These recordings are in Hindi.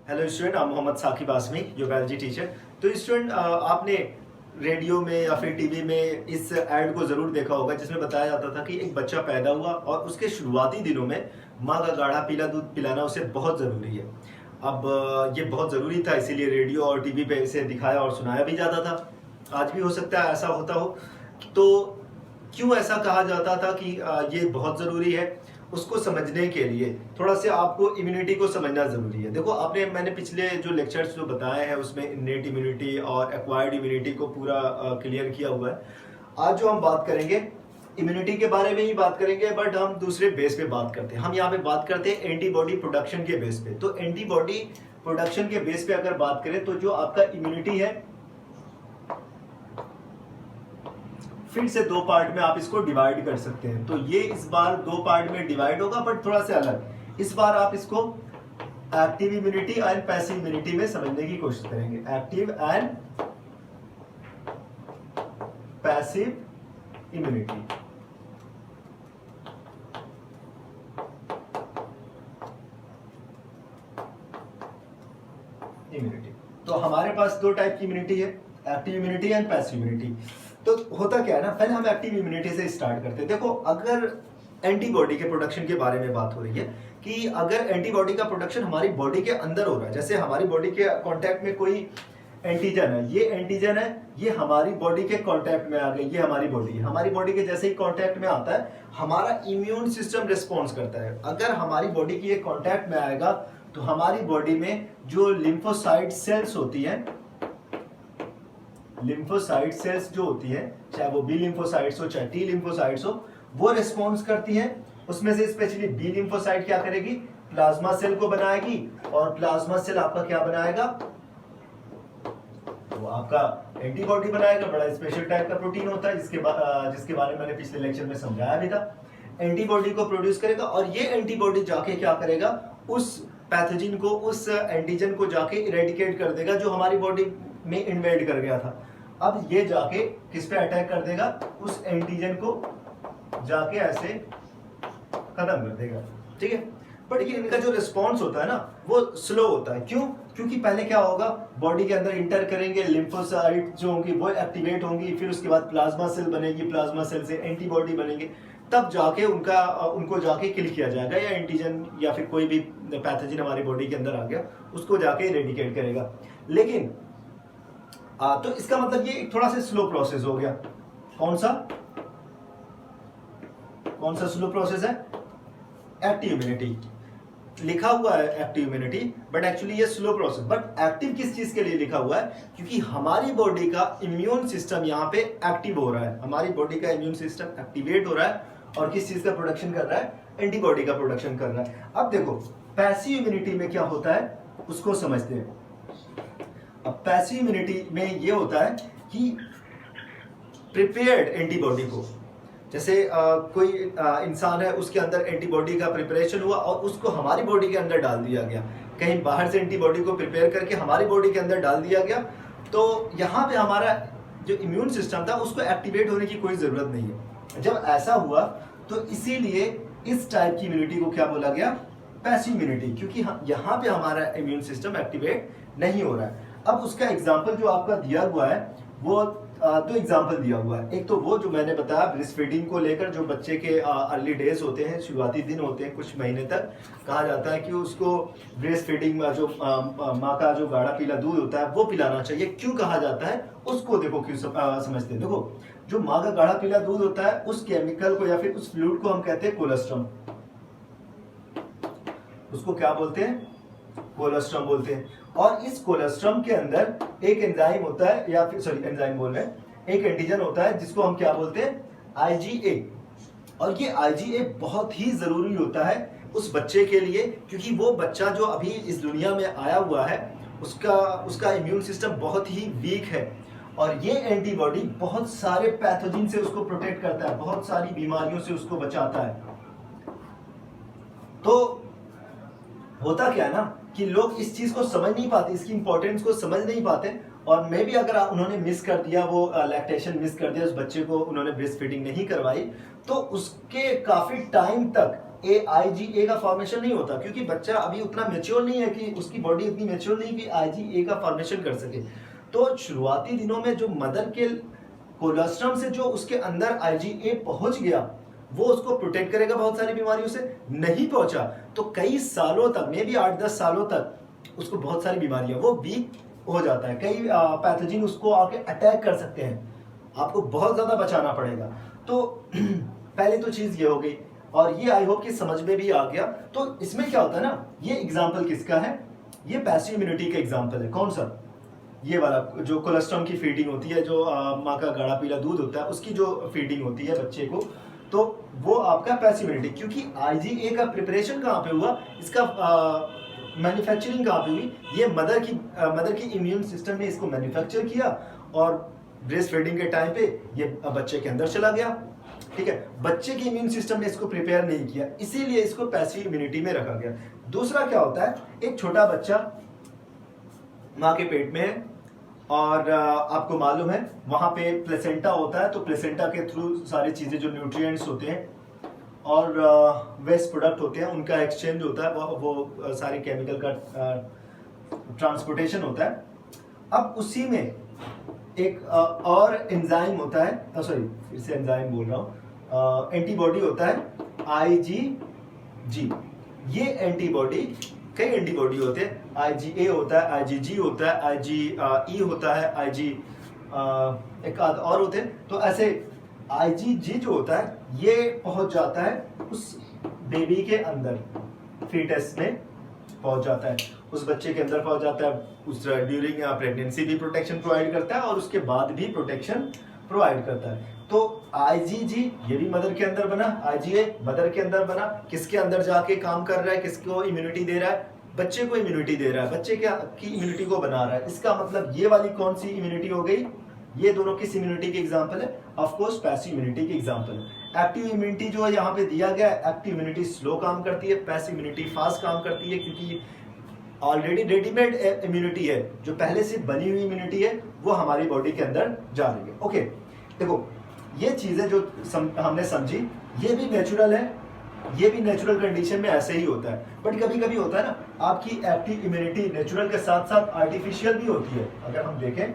Hello student, I Mohammad Saqib Asmi, your biology teacher. तो स्टूडेंट, आपने रेडियो में या फिर टीवी में इस ऐड को ज़रूर देखा होगा जिसमें बताया जाता था कि एक बच्चा पैदा हुआ और उसके शुरुआती दिनों में माँ का गाढ़ा पीला दूध पिलाना उसे बहुत ज़रूरी है। अब ये बहुत ज़रूरी था, इसीलिए रेडियो और टीवी पे इसे दिखाया और सुनाया भी जाता था। आज भी हो सकता है ऐसा होता हो। तो क्यों ऐसा कहा जाता था कि ये बहुत ज़रूरी है, उसको समझने के लिए थोड़ा सा आपको इम्यूनिटी को समझना ज़रूरी है। देखो, मैंने पिछले जो लेक्चर्स जो बताए हैं उसमें इन्नेट इम्यूनिटी और एक्वायर्ड इम्यूनिटी को पूरा क्लियर किया हुआ है। आज जो हम बात करेंगे इम्यूनिटी के बारे में ही बात करेंगे, बट हम दूसरे बेस पे बात करते हैं। हम यहाँ पे बात करते हैं एंटीबॉडी प्रोडक्शन के बेस पे। तो एंटीबॉडी प्रोडक्शन के बेस पे अगर बात करें तो जो आपका इम्यूनिटी है, फिर से दो पार्ट में आप इसको डिवाइड कर सकते हैं। तो ये इस बार दो पार्ट में डिवाइड होगा, बट थोड़ा सा अलग। इस बार आप इसको active immunity and passive immunity में समझने की कोशिश करेंगे। Active and passive immunity. तो हमारे पास दो टाइप की इम्यूनिटी है, active immunity and passive immunity. तो होता क्या है ना, पहले हम एक्टिव इम्यूनिटी से स्टार्ट करते हैं। देखो, अगर एंटीबॉडी के प्रोडक्शन के बारे में बात हो रही है कि अगर एंटीबॉडी का प्रोडक्शन हमारी बॉडी के अंदर हो रहा है, जैसे हमारी बॉडी के कांटेक्ट में कोई एंटीजन है, ये एंटीजन है, ये हमारी बॉडी के कांटेक्ट में आ गई, ये हमारी बॉडी है। हमारी बॉडी के जैसे ही कांटेक्ट में आता है, हमारा इम्यून सिस्टम रिस्पॉन्स करता है। अगर हमारी बॉडी की ये कांटेक्ट में आएगा तो हमारी बॉडी में जो लिम्फोसाइट सेल्स होती हैं, लिम्फोसाइट सेल्स जो होती है, चाहे वो बी लिम्फोसाइट्स हो चाहे टी लिम्फोसाइट्स हो, वो रिस्पॉन्स करती है। उसमें से स्पेशली बी लिम्फोसाइट क्या करेगी, प्लाज्मा सेल को बनाएगी, और प्लाज्मा सेल आपका क्या बनाएगा, तो आपका एंटीबॉडी बनाएगा। बड़ा स्पेशल टाइप का प्रोटीन होता है जिसके बारे में मैंने पिछले लेक्चर में समझाया भी था। एंटीबॉडी को प्रोड्यूस करेगा और ये एंटीबॉडी जाके क्या करेगा, उस पैथोजन को, उस एंटीजन को जाके इरेडिकेट कर देगा जो हमारी बॉडी में इन्वेड कर गया था। अब ये जाके किस पे अटैक कर देगा, उस एंटीजन को जाके ऐसे खत्म कर देगा, ठीक है। बट ये इनका जो रिस्पॉन्स होता है ना, वो स्लो होता है। क्यों? क्योंकि पहले क्या होगा, बॉडी के अंदर इंटर करेंगे, लिम्फोसाइट जो होंगी वो एक्टिवेट होंगी, फिर उसके बाद प्लाज्मा सेल बनेगी, प्लाज्मा सेल से एंटीबॉडी बनेंगे, तब जाके उनको जाके किल किया जाएगा, या एंटीजन या फिर कोई भी पैथोजन हमारी बॉडी के अंदर आ गया उसको जाके इरेडिकेट करेगा। लेकिन तो इसका मतलब ये थोड़ा सा स्लो प्रोसेस हो गया। कौन सा स्लो प्रोसेस है, एक्टिव इम्यूनिटी। लिखा हुआ है एक्टिव इम्यूनिटी, बट एक्चुअली ये स्लो प्रोसेस। बट एक्टिव किस चीज के लिए लिखा हुआ है, क्योंकि हमारी बॉडी का इम्यून सिस्टम यहाँ पे एक्टिव हो रहा है, हमारी बॉडी का इम्यून सिस्टम एक्टिवेट हो रहा है, और किस चीज का प्रोडक्शन कर रहा है, एंटीबॉडी का प्रोडक्शन कर रहा है। अब देखो, पैसिव इम्यूनिटी में क्या होता है उसको समझते हैं। अब पैसिव इम्यूनिटी में ये होता है कि प्रिपेयर्ड एंटीबॉडी को, जैसे कोई इंसान है, उसके अंदर एंटीबॉडी का प्रिपरेशन हुआ और उसको हमारी बॉडी के अंदर डाल दिया गया, कहीं बाहर से एंटीबॉडी को प्रिपेयर करके हमारी बॉडी के अंदर डाल दिया गया, तो यहाँ पे हमारा जो इम्यून सिस्टम था उसको एक्टिवेट होने की कोई ज़रूरत नहीं है। जब ऐसा हुआ तो इसीलिए इस टाइप की इम्यूनिटी को क्या बोला गया, पैसिव इम्यूनिटी, क्योंकि यहाँ पे हमारा इम्यून सिस्टम एक्टिवेट नहीं हो रहा है। अब उसका एग्जाम्पल जो आपका दिया हुआ है, वो दो एग्जाम्पल दिया हुआ है। एक तो वो जो मैंने बताया ब्रेस्ट फीडिंग को लेकर, जो बच्चे के अर्ली डेज होते हैं, शुरुआती दिन होते हैं, कुछ महीने तक कहा जाता है कि उसको ब्रेस्ट फीडिंग में जो माँ का जो गाढ़ा पीला दूध होता है वो पिलाना चाहिए। क्यों कहा जाता है उसको देखो, क्यों समझते हैं। देखो, जो माँ का गाढ़ा पीला दूध होता है उस केमिकल को या फिर उस फ्लूइड को हम कहते हैं कोलेस्ट्रम। उसको क्या बोलते हैं, कोलेस्ट्रम बोलते हैं। और इस कोलेस्ट्रम के अंदर एक एंजाइम होता है, या फिर सॉरी एंजाइम बोल रहे हैं, एक एंटीजन होता है जिसको हम क्या बोलते हैं, IgA। और ये IgA बहुत ही जरूरी होता है उस बच्चे के लिए, क्योंकि वो बच्चा जो अभी इस दुनिया में आया हुआ है उसका इम्यून सिस्टम बहुत ही वीक है, और ये एंटीबॉडी बहुत सारे पैथोजन से उसको प्रोटेक्ट करता है, बहुत सारी बीमारियों से उसको बचाता है। तो होता क्या है ना कि लोग इस चीज को समझ नहीं पाते, इसकी इंपॉर्टेंस को समझ नहीं पाते, और मे भी अगर उन्होंने मिस कर दिया, वो लैक्टेशन मिस कर दिया, उस बच्चे को उन्होंने ब्रेस्ट फीडिंग नहीं करवाई, तो उसके काफी टाइम तक IgA का फॉर्मेशन नहीं होता, क्योंकि बच्चा अभी उतना मेच्योर नहीं है कि उसकी बॉडी इतनी मेच्योर नहीं कि IgA का फॉर्मेशन कर सके। तो शुरुआती दिनों में जो मदर के कोलोस्ट्रम से जो उसके अंदर IgA पहुंच गया, वो उसको प्रोटेक्ट करेगा बहुत सारी बीमारियों से। नहीं पहुंचा तो कई सालों तक, मे बी 8-10 सालों तक उसको बहुत सारी बीमारियां, वो वीक हो जाता है, कई पैथोजन उसको आके अटैक कर सकते हैं, आपको बहुत ज्यादा बचाना पड़ेगा। तो पहले तो चीज ये हो गई, और ये आई होप कि समझ में भी आ गया। तो इसमें क्या होता है ना, ये एग्जाम्पल किसका है, ये पैसिव इम्यूनिटी का एग्जाम्पल है। कौन सा, ये वाला जो कोलेस्ट्रॉम की फीडिंग होती है, जो माँ का गाढ़ा पीला दूध होता है उसकी जो फीडिंग होती है बच्चे को, तो वो आपका पैसिव इम्यूनिटी। क्योंकि IgA का प्रिपरेशन कहाँ पे हुआ, इसका मैन्युफैक्चरिंग कहाँ पे हुई, ये मदर की इम्यून सिस्टम ने इसको मैन्युफैक्चर किया और ब्रेस्ट फीडिंग के टाइम पे ये बच्चे के अंदर चला गया। ठीक है, बच्चे की इम्यून सिस्टम ने इसको प्रिपेयर नहीं किया, इसीलिए इसको पैसिव इम्यूनिटी में रखा गया। दूसरा क्या होता है, एक छोटा बच्चा माँ के पेट में है और आपको मालूम है वहां पे प्लेसेंटा होता है, तो प्लेसेंटा के थ्रू सारी चीजें जो न्यूट्रिएंट्स होते हैं और वेस्ट प्रोडक्ट होते हैं उनका एक्सचेंज होता है, वो सारे केमिकल का ट्रांसपोर्टेशन होता है। अब उसी में एक और एंजाइम होता है, सॉरी फिर से एंजाइम बोल रहा हूँ, एंटीबॉडी होता है IgG। ये एंटीबॉडी, कई एंटीबॉडी होते हैं, IgA होता है, IgG होता है, IgE होता है, एक आध और होते हैं। तो ऐसे IgG जो होता है ये पहुंच जाता है उस बेबी के अंदर, फीटस में पहुंच जाता है, उस बच्चे के अंदर पहुंच जाता है, उस ड्यूरिंग प्रेगनेंसी भी प्रोटेक्शन प्रोवाइड करता है और उसके बाद भी प्रोटेक्शन प्रोवाइड करता है। तो IgG ये भी मदर के अंदर बना, IgA मदर के अंदर बना, किसके अंदर जाके काम कर रहा है, किसको इम्यूनिटी दे रहा है, बच्चे को इम्यूनिटी दे रहा है, बच्चे की इम्यूनिटी को बना रहा है। इसका मतलब ये वाली कौन सी इम्यूनिटी हो गई, ये दोनों किस इम्यूनिटी के एग्जांपल है, ऑफ कोर्स पैसिव इम्यूनिटी के एग्जांपल है। एक्टिव इम्यूनिटी जो है यहाँ पे दिया गया है, एक्टिव इम्यूनिटी स्लो काम करती है, पैसिव इम्यूनिटी फास्ट काम करती है, क्योंकि ऑलरेडी रेडीमेड इम्यूनिटी है, जो पहले से बनी हुई इम्यूनिटी है वो हमारी बॉडी के अंदर जा रही है। ओके, देखो ये चीजें जो हमने समझी, ये भी नेचुरल है, ये भी नेचुरल कंडीशन में ऐसे ही होता है। बट कभी कभी होता है ना, आपकी एक्टिव इम्यूनिटी नेचुरल के साथ साथ आर्टिफिशियल भी होती है। अगर हम देखें,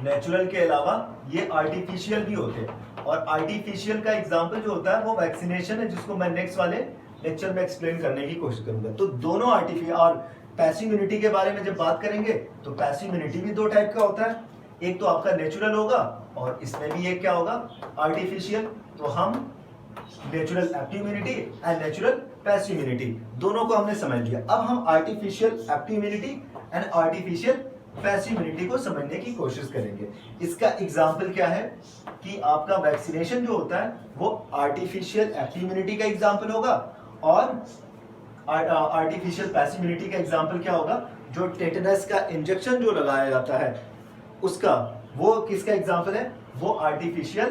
नेचुरल के अलावा ये आर्टिफिशियल भी होते हैं, और आर्टिफिशियल का एग्जांपल जो होता है वो वैक्सीनेशन है, जिसको मैं नेक्स्ट वाले लेक्चर में एक्सप्लेन करने की कोशिश करूंगा। तो दोनों आर्टिफिशियल और पैसिव इम्यूनिटी के बारे में जब बात करेंगे तो पैसिव इम्यूनिटी भी दो टाइप का होता है, एक तो आपका नेचुरल होगा और इसमें भी एक क्या होगा, आर्टिफिशियल। तो हम natural active immunity and natural passive immunity दोनों को हमने समझ लिया। अब हम artificial active immunity and artificial passive immunity को समझने की कोशिश करेंगे। इसका एग्जाम्पल क्या है कि आपका वैक्सीनेशन जो होता है वो आर्टिफिशियल एक्टिव इम्यूनिटी का एग्जाम्पल होगा, और आर्टिफिशियल पैसिव इम्यूनिटी का एग्जाम्पल क्या होगा, जो टेटनस का इंजेक्शन जो लगाया जाता है उसका, वो किसका एग्जाम्पल है, वो आर्टिफिशियल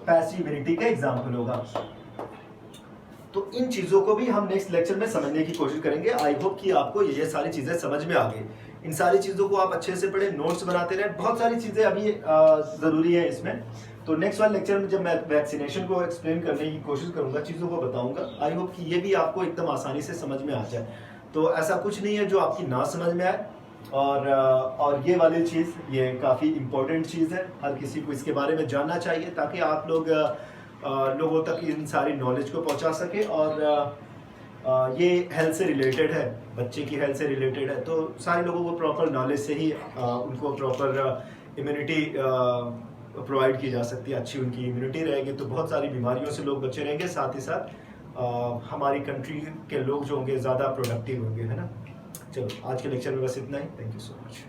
पैसिव इम्यूनिटी का एग्जाम्पल होगा। तो इन चीजों को भी हम नेक्स्ट लेक्चर में समझने की कोशिश करेंगे। आई होप कि आपको ये सारी चीजें समझ में आ गई। इन सारी चीजों को आप अच्छे से पढ़े, नोट्स बनाते रहे, बहुत सारी चीजें अभी जरूरी है इसमें। तो नेक्स्ट वाले लेक्चर में जब मैं वैक्सीनेशन को एक्सप्लेन करने की कोशिश करूंगा, चीजों को बताऊंगा, आई होप कि ये भी आपको एकदम आसानी से समझ में आ जाए। तो ऐसा कुछ नहीं है जो आपकी ना समझ में आए, और ये वाली चीज़ ये काफ़ी इम्पोर्टेंट चीज़ है, हर किसी को इसके बारे में जानना चाहिए, ताकि आप लोगों तक इन सारी नॉलेज को पहुंचा सके। और ये हेल्थ से रिलेटेड है, बच्चे की हेल्थ से रिलेटेड है, तो सारे लोगों को प्रॉपर नॉलेज से ही उनको प्रॉपर इम्यूनिटी प्रोवाइड की जा सकती है। अच्छी उनकी इम्यूनिटी रहेगी तो बहुत सारी बीमारियों से लोग बचे रहेंगे, साथ ही साथ हमारी कंट्री के लोग जो होंगे ज़्यादा प्रोडक्टिव होंगे, है ना। चलो आज के लेक्चर में बस इतना ही। Thank you so much.